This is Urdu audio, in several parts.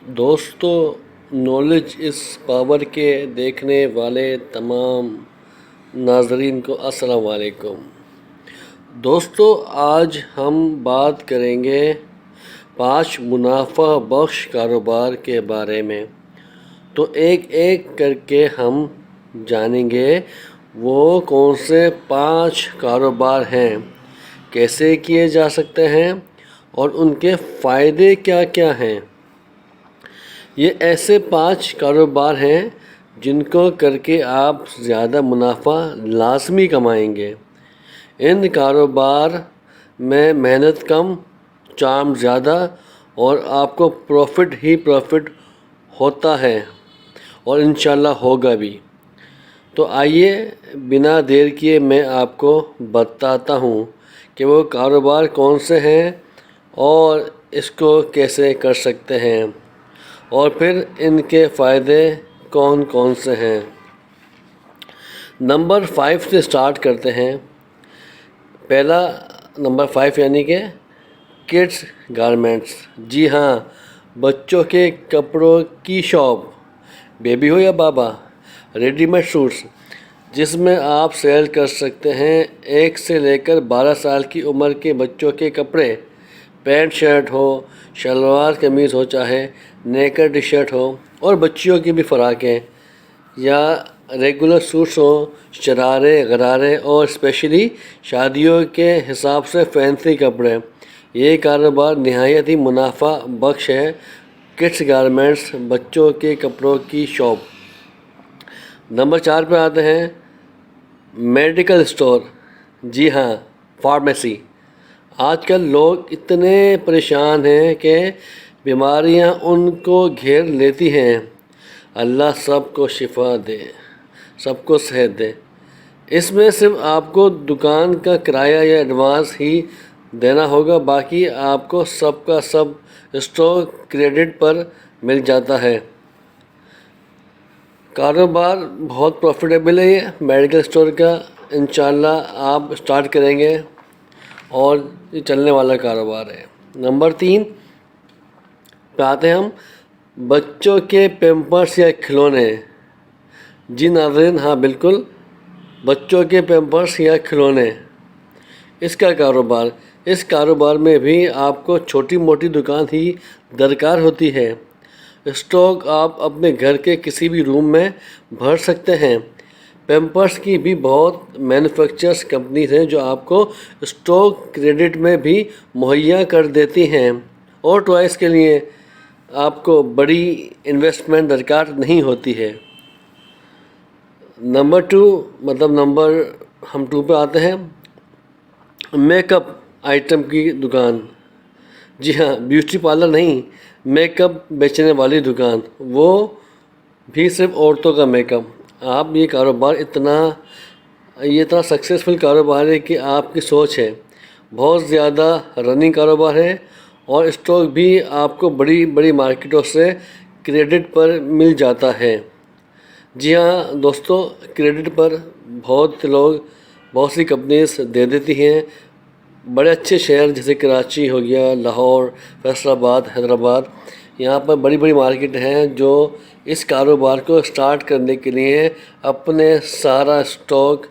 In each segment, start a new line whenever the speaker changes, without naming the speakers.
دوستو، نالج اس پاور کے دیکھنے والے تمام ناظرین کو السلام علیکم۔ دوستو، آج ہم بات کریں گے 5 منافع بخش کاروبار کے بارے میں۔ تو ایک ایک کر کے ہم جانیں گے وہ کون سے 5 کاروبار ہیں، کیسے کیے جا سکتے ہیں اور ان کے فائدے کیا کیا ہیں۔ یہ ایسے 5 کاروبار ہیں جن کو کر کے آپ زیادہ منافع لازمی کمائیں گے۔ ان کاروبار میں محنت کم، چارم زیادہ اور آپ کو پروفٹ ہی پروفٹ ہوتا ہے اور انشاءاللہ ہوگا بھی۔ تو آئیے بنا دیر کیے میں آپ کو بتاتا ہوں کہ وہ کاروبار کون سے ہیں اور اس کو کیسے کر سکتے ہیں اور پھر ان کے فائدے کون کون سے ہیں۔ نمبر 5 سے سٹارٹ کرتے ہیں۔ پہلا نمبر 5 یعنی کہ کڈس گارمنٹس۔ جی ہاں، بچوں کے کپڑوں کی شاپ، بیبی ہو یا بابا، ریڈی میڈ سوٹس جس میں آپ سیل کر سکتے ہیں 1 سے لے کر 12 سال کی عمر کے بچوں کے کپڑے، پینٹ شرٹ ہو، شلوار قمیض ہو، چاہے نیکر ٹی شرٹ ہو، اور بچیوں کی بھی فراکیں یا ریگولر سوٹس ہوں، شرارے غرارے اور اسپیشلی شادیوں کے حساب سے فینسی کپڑے۔ یہ کاروبار نہایت ہی منافع بخش ہے۔ کڈس گارمنٹس، بچوں کے کپڑوں کی شاپ۔ نمبر 4 پہ آتے ہیں میڈیکل اسٹور۔ جی ہاں، فارمیسی۔ آج کل لوگ اتنے پریشان ہیں کہ بیماریاں ان کو گھیر لیتی ہیں۔ اللہ سب کو شفا دے، سب کو صحت دے۔ اس میں صرف آپ کو دکان کا کرایہ یا ایڈوانس ہی دینا ہوگا، باقی آپ کو سب کا سب اسٹور کریڈٹ پر مل جاتا ہے۔ کاروبار بہت پروفیٹیبل ہے۔ یہ میڈیکل اسٹور کا انشاءاللہ آپ اسٹارٹ کریں گے اور یہ چلنے والا کاروبار ہے۔ نمبر 3 پہ آتے ہیں ہم، بچوں کے پیمپرس یا کھلونے۔ جی ناظرین، ہاں بالکل، بچوں کے پیمپرس یا کھلونے، اس کا کاروبار۔ اس کاروبار میں بھی آپ کو چھوٹی موٹی دکان ہی درکار ہوتی ہے۔ اسٹاک آپ اپنے گھر کے کسی بھی روم میں بھر سکتے ہیں۔ پیمپرس کی بھی بہت مینوفیکچررز کمپنیز ہیں جو آپ کو اسٹاک کریڈٹ میں بھی مہیا کر دیتی ہیں، اور ٹوائز کے لیے آپ کو بڑی انویسٹمنٹ درکار نہیں ہوتی ہے۔ نمبر 2 ہم 2 پہ آتے ہیں، میک اپ آئٹم کی دکان۔ جی ہاں، بیوٹی پارلر نہیں، میک اپ بیچنے والی دکان، وہ بھی صرف عورتوں کا میک اپ۔ آپ یہ کاروبار اتنا سکسیسفل کاروبار ہے کہ آپ کی سوچ ہے، بہت زیادہ رننگ کاروبار ہے، اور اسٹاک بھی آپ کو بڑی بڑی مارکیٹوں سے کریڈٹ پر مل جاتا ہے۔ جی ہاں دوستو، کریڈٹ پر بہت لوگ، بہت سی کمپنیز دے دیتی ہیں۔ بڑے اچھے شہر جیسے کراچی ہو گیا، لاہور، فیصل آباد، حیدرآباد، یہاں پر بڑی بڑی مارکیٹ ہیں جو اس کاروبار کو اسٹارٹ کرنے کے لیے اپنے سارا اسٹاک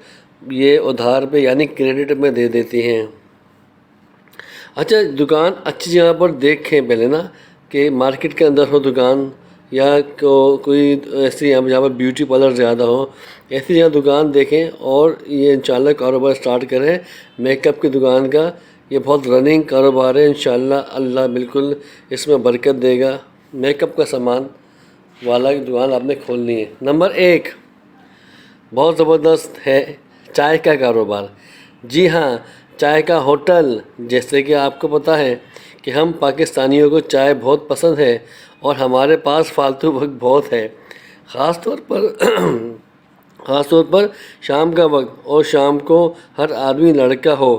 یہ ادھار پہ یعنی کریڈٹ میں دے دیتی ہیں۔ اچھا، دکان اچھی جگہ پر دیکھیں پہلے نا، کہ مارکیٹ کے اندر ہو دکان، یا کوئی ایسی جہاں پر بیوٹی پارلر زیادہ ہو، ایسی جگہ دکان دیکھیں اور یہ انشاءاللہ کاروبار اسٹارٹ کریں۔ میک اپ کی دکان کا یہ بہت رننگ کاروبار ہے، انشاءاللہ اللہ بالکل اس میں برکت دے گا۔ میک اپ کا سامان والا دکان آپ نے کھولنی ہے۔ نمبر 1 بہت زبردست ہے، چائے کا کاروبار۔ جی ہاں، چائے کا ہوٹل۔ جیسے کہ آپ کو پتہ ہے کہ ہم پاکستانیوں کو چائے بہت پسند ہے اور ہمارے پاس فالتو وقت بہت ہے، خاص طور پر شام کا وقت، اور شام کو ہر آدمی، لڑکا ہو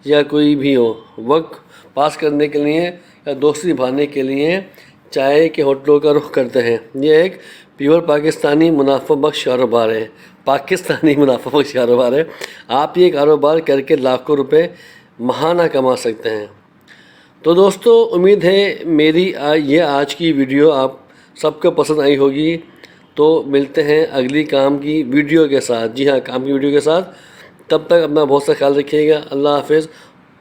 یا کوئی بھی ہو، وقت پاس کرنے کے لیے یا دوستی نبھانے کے لیے چائے کے ہوٹلوں کا رخ کرتے ہیں۔ یہ ایک پیور پاکستانی منافع بخش کاروبار ہے، آپ یہ کاروبار کر کے لاکھوں روپے ماہانہ کما سکتے ہیں۔ تو دوستو امید ہے میری یہ آج کی ویڈیو آپ سب کو پسند آئی ہوگی. تو ملتے ہیں اگلی کام کی ویڈیو کے ساتھ. جی ہاں، کام کی ویڈیو کے ساتھ. تب تک اپنا بہت سا خیال رکھیے گا. اللہ حافظ.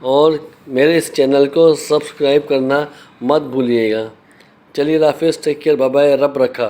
اور میرے اس چینل کو سبسکرائب کرنا مت بھولیے گا. چلیے اللہ حافظ. Take care. Bye bye. رب رکھا.